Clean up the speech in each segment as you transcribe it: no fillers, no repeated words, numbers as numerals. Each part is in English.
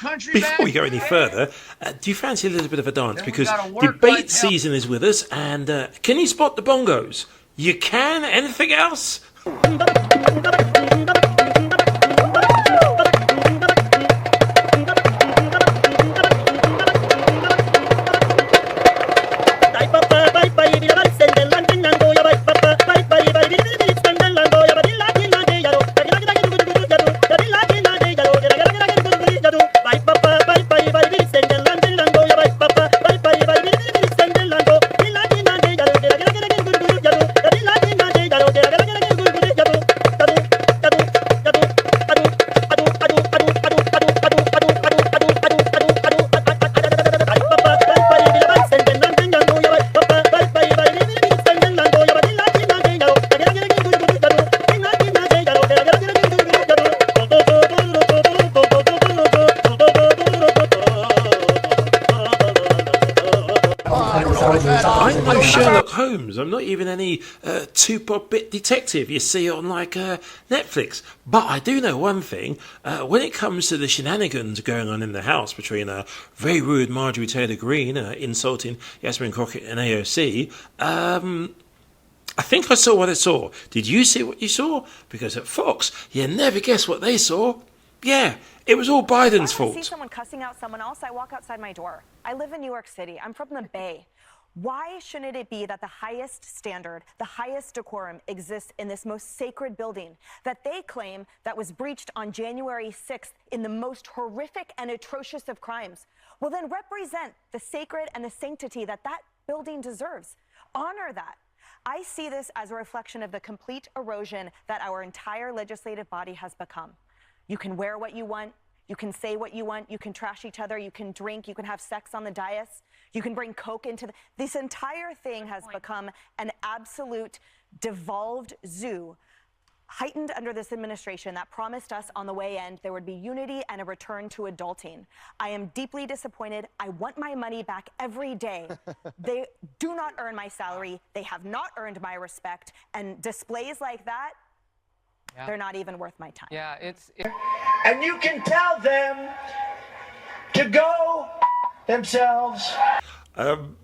Before we go any further, do you fancy a little bit of a dance? Because debate season is with us, and can you spot the bongos? You can? Anything else? I'm no Sherlock Holmes. I'm not even any two-pop-bit detective you see on, like, Netflix. But I do know one thing. When it comes to the shenanigans going on in the House between very rude Marjorie Taylor Greene insulting Yasmin Crockett and AOC, I think I saw what I saw. Did you see what you saw? Because at Fox, you never guess what they saw. Yeah, it was all Biden's fault. If I see someone cussing out someone else, I walk outside my door. I live in New York City. I'm from the Bay. Why shouldn't it be that the highest standard, the highest decorum exists in this most sacred building that they claim that was breached on January 6th in the most horrific and atrocious of crimes? Well, then represent the sacred and the sanctity that that building deserves. Honor that. I see this as a reflection of the complete erosion that our entire legislative body has become. You can wear what you want. You can say what you want. You can trash each other. You can drink. You can have sex on the dais. You can bring Coke into this entire thing has become an absolute devolved zoo, heightened under this administration that promised us on the way end there would be unity and a return to adulting. I am deeply disappointed. I want my money back every day. They do not earn my salary. They have not earned my respect. And displays like that, they're not even worth my time. Yeah, and you can tell them to go themselves.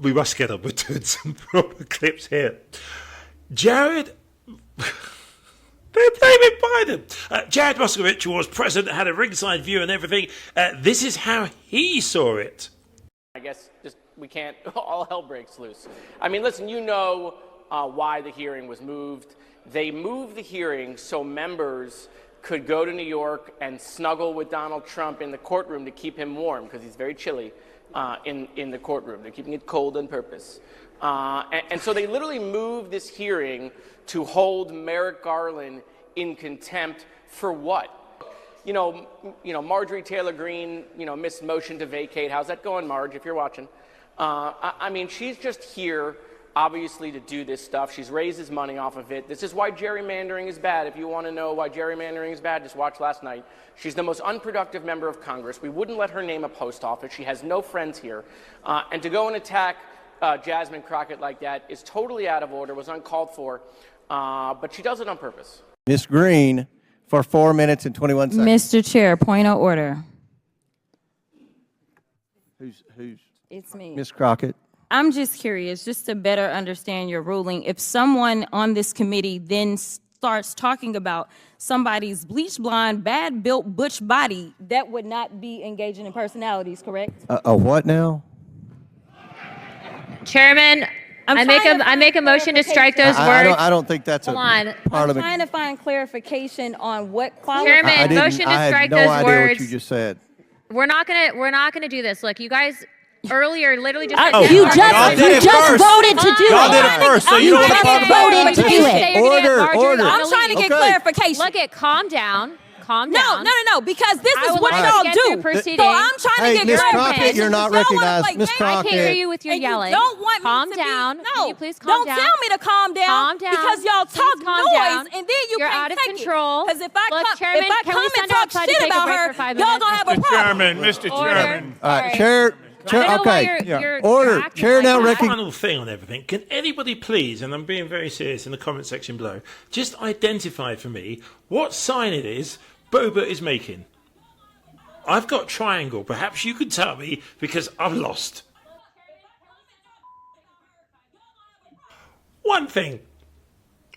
We must get on with doing some proper clips here. Jared, they're blaming Biden. Jared Moscovich was president, had a ringside view and everything. This is how he saw it. I guess just we can't, all hell breaks loose. I mean, listen, you know why the hearing was moved. They moved the hearing so members could go to New York and snuggle with Donald Trump in the courtroom to keep him warm, because he's very chilly in the courtroom. They're keeping it cold on purpose. And so they literally moved this hearing to hold Merrick Garland in contempt for what? You know, Marjorie Taylor Greene, missed motion to vacate. How's that going, Marge, if you're watching? I mean, she's just here, obviously, to do this stuff. She's raised his money off of it. This is why gerrymandering is bad. If you want to know why gerrymandering is bad, just watch last night. She's the most unproductive member of Congress. We wouldn't let her name a post office. She has no friends here. And to go and attack Jasmine Crockett like that is totally out of order, was uncalled for, but she does it on purpose. Ms. Green, for 4 minutes and 21 seconds. Mr. Chair, point of order. Who's? It's me. Ms. Crockett. I'm just curious, just to better understand your ruling. If someone on this committee then starts talking about somebody's bleach blonde, bad-built butch body, that would not be engaging in personalities, correct? A what now? Chairman, I make a motion to strike those words. I don't think that's I'm trying to find clarification on what qualifies. Chairman, motion to strike those words. I had no idea what you just said. We're not gonna do this. Look, you guys earlier literally just you just voted to do it. Y'all did it first, so you don't want to talk about it. Voted to do it. Order. I'm trying to get clarification. Look, calm down. No, because this is what y'all do. So I'm trying to get Ms. clarification. Crockett, you're not recognized. Ms. Crockett. I can't hear you with your yelling. You don't want me calm to down. Be, no, can you please calm down? Don't tell me to calm down. Calm down. Because y'all talk noise, and then You're can't out of take control. Because if I Chairman, come and talk shit about her, y'all gonna have a problem. Mr. Chairman. All right, Chair, okay. Order. Chair now recognizes. Final thing on everything. Can anybody please, and I'm being very serious in the comment section below, just identify for me what sign it is Boba is making? I've got triangle. Perhaps you could tell me, because I'm lost. One thing.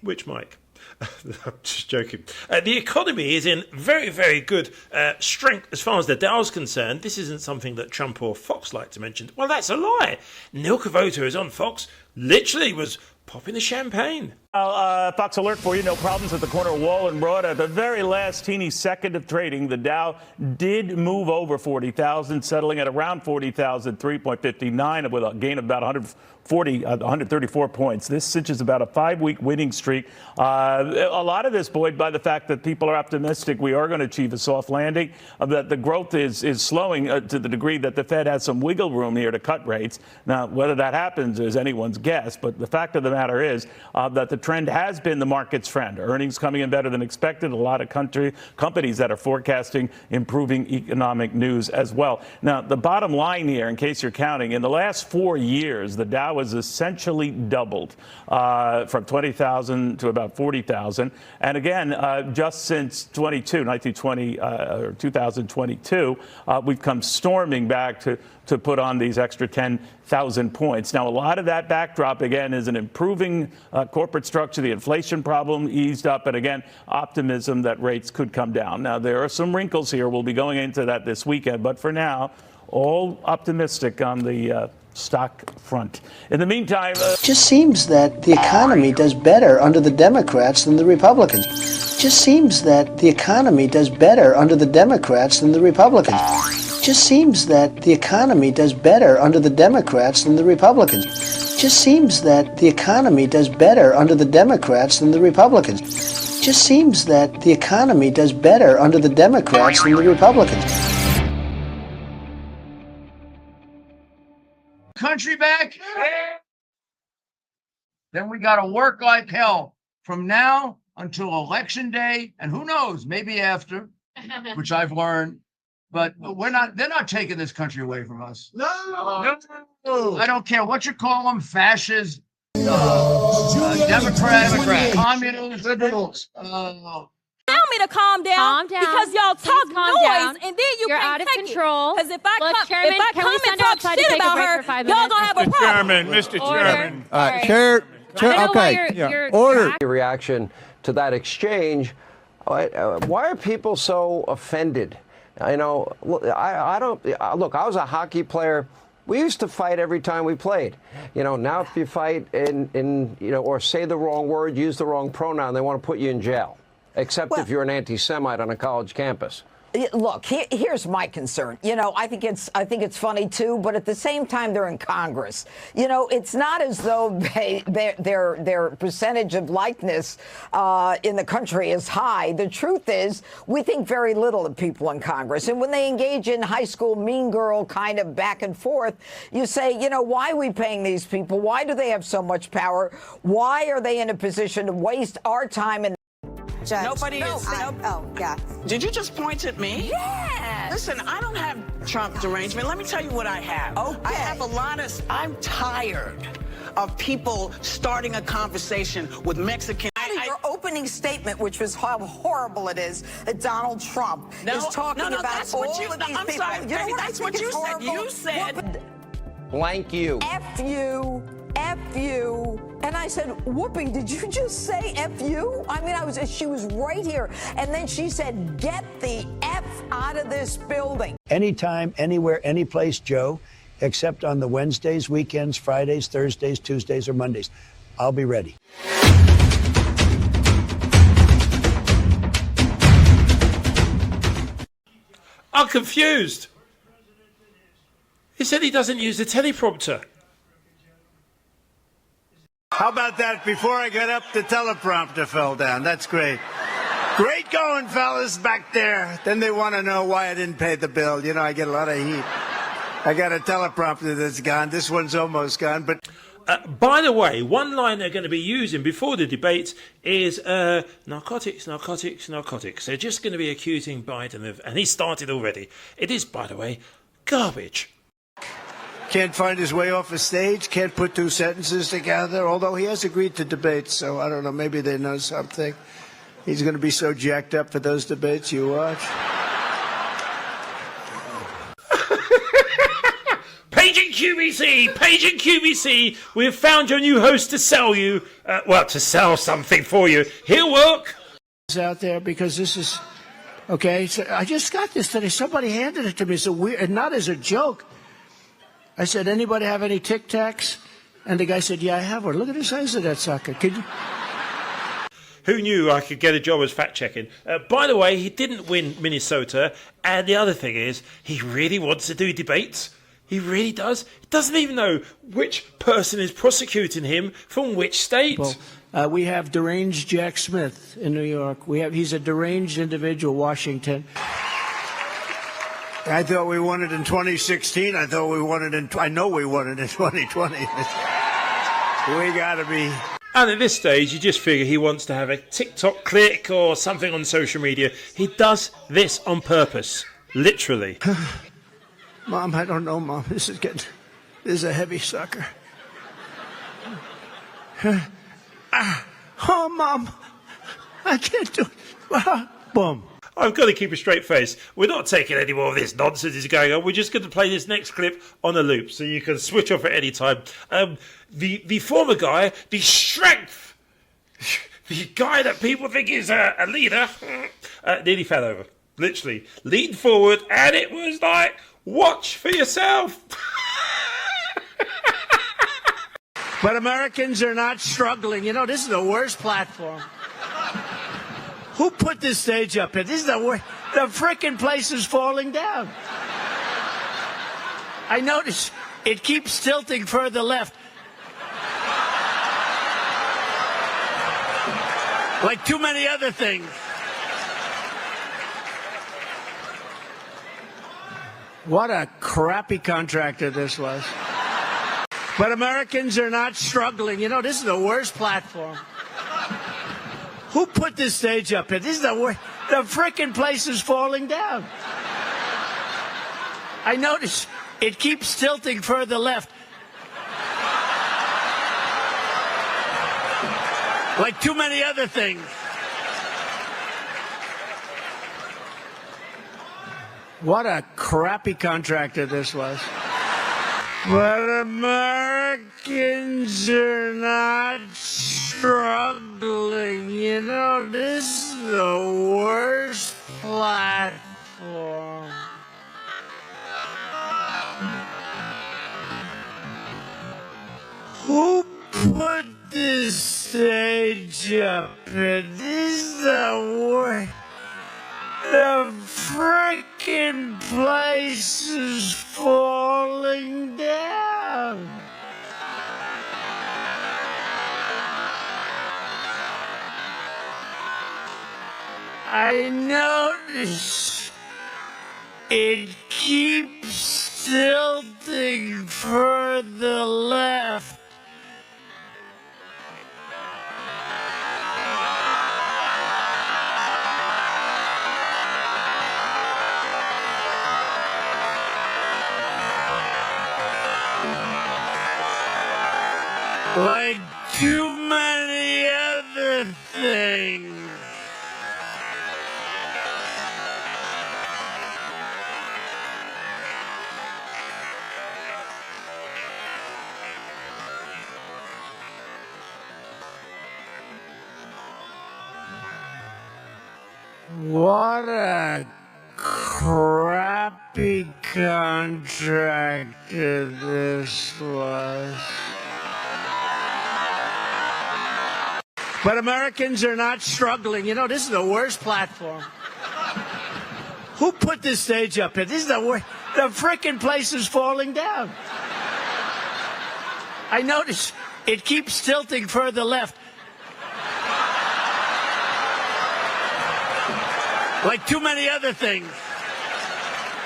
Which Mike? I'm just joking. The economy is in very, very good strength as far as the Dow's concerned. This isn't something that Trump or Fox like to mention. Well, that's a lie. Neil Cavuto is on Fox. Literally was popping the champagne. Fox Alert for you. No problems at the corner of Wall and Broad. At the very last teeny second of trading, the Dow did move over 40,000, settling at around 40,000, 3.59 with a gain of about 134 points. This cinches about a 5-week winning streak. A lot of this buoyed by the fact that people are optimistic we are going to achieve a soft landing, that the growth is slowing to the degree that the Fed has some wiggle room here to cut rates. Now, whether that happens is anyone's guess, but the fact of the matter is that the trend has been the market's friend. Earnings coming in better than expected. A lot of companies that are forecasting improving economic news as well. Now, the bottom line here, in case you're counting, in the last 4 years, the Dow has essentially doubled from 20,000 to about 40,000. And again, just since 2022, we've come storming back to put on these extra 10,000 points. Now, a lot of that backdrop, again, is an improving corporate structure. The inflation problem eased up, and again, optimism that rates could come down. Now, there are some wrinkles here. We'll be going into that this weekend, but for now, all optimistic on the stock front. In the meantime, it just seems that the economy does better under the Democrats than the Republicans. It just seems that the economy does better under the Democrats than the Republicans. It just seems that the economy does better under the Democrats than the Republicans. It just seems that the economy does better under the Democrats than the Republicans. It just seems that the economy does better under the Democrats than the Republicans. Country back, then we got to work like hell from now until election day, and who knows, maybe after, which I've learned. But they're not taking this country away from us. No. I don't care what you call them, fascists, Democrats, communists, liberals. Tell me to calm down, because y'all talk noise down. And then You're can't out of take control. Because if I Chairman, come can we and send talk outside to shit take a about break her, for 5 y'all minutes? gonna have a problem. Mr. Order. Chairman. Order. Chair, okay. Order. Reaction to that exchange. Why are people so offended? I know. I don't. Look, I was a hockey player. We used to fight every time we played. Now if you fight or say the wrong word, use the wrong pronoun, they want to put you in jail. Except if you're an anti-Semite on a college campus. Look, here's my concern. I think it's funny too, but at the same time, they're in Congress. It's not as though their percentage of likeness in the country is high. The truth is, we think very little of people in Congress, and when they engage in high school mean girl kind of back and forth, you say, why are we paying these people? Why do they have so much power? Why are they in a position to waste our time and Judge. Nobody is. Oh, yeah. Did you just point at me? Yeah. Listen, I don't have Trump derangement. Let me tell you what I have. Okay. I have I'm tired of people starting a conversation with Mexican. Your opening statement, which was how horrible it is, that Donald Trump is talking about that's all what you, of these I'm people. sorry, baby, that's what you said. You said. Blank you. F you. F you. And I said, Whoopi, did you just say F you? I mean, she was right here. And then she said, get the F out of this building. Anytime, anywhere, any place, Joe, except on the Wednesdays, weekends, Fridays, Thursdays, Tuesdays, or Mondays. I'll be ready. I'm confused. He said he doesn't use the teleprompter. How about that? Before I got up, the teleprompter fell down. That's great. Great going, fellas, back there. Then they want to know why I didn't pay the bill. I get a lot of heat. I got a teleprompter that's gone. This one's almost gone, but... By the way, one line they're going to be using before the debates is narcotics. They're just going to be accusing Biden of... And he started already. It is, by the way, garbage. Can't find his way off a stage, can't put two sentences together, although he has agreed to debates, so I don't know, maybe they know something. He's going to be so jacked up for those debates, you watch. QVC, Paging QVC, we have found your new host to sell you, to sell something for you. He'll work. Out there because this is okay. So I just got this today. Somebody handed it to me. It's a weird, and not as a joke. I said, "Anybody have any Tic Tacs?" And the guy said, "Yeah, I have one. Look at the size of that sucker. Could you?" Who knew I could get a job as fact-checking? By the way, he didn't win Minnesota. And the other thing is, he really wants to do debates. He really does. He doesn't even know which person is prosecuting him from which state. Well, we have deranged Jack Smith in New York. He's a deranged individual, Washington. I thought we won it in 2016. I know we won it in 2020. We got to be... And at this stage, you just figure he wants to have a TikTok click or something on social media. He does this on purpose, literally. Mom, I don't know, Mom. This is a heavy sucker. Oh, Mom, I can't do it. Boom. I've got to keep a straight face. We're not taking any more of this nonsense is going on. We're just going to play this next clip on a loop, so you can switch off at any time. The former guy, the strength, the guy that people think is a leader, nearly fell over. Literally. Leaned forward, and it was like, watch for yourself. But Americans are not struggling. You know, this is the worst platform. Who put this stage up here? This is the worst. The frickin' place is falling down. I notice it keeps tilting further left. Like too many other things. What a crappy contractor this was. But Americans are not struggling. You know, this is the worst platform. Who put this stage up here? This is the worst. The frickin' place is falling down. I notice it keeps tilting further left. Like too many other things. What a crappy contractor this was. But Americans are not struggling. You know, this is the worst platform. Who put this stage up here? This is the worst. The frickin' place is falling down. I notice it keeps tilting further left. Like too many other things. What a crappy contractor this was. But Americans are not struggling. You know, this is the worst platform. Who put this stage up here? This is the worst. The frickin' place is falling down. I notice it keeps tilting further left. Like too many other things.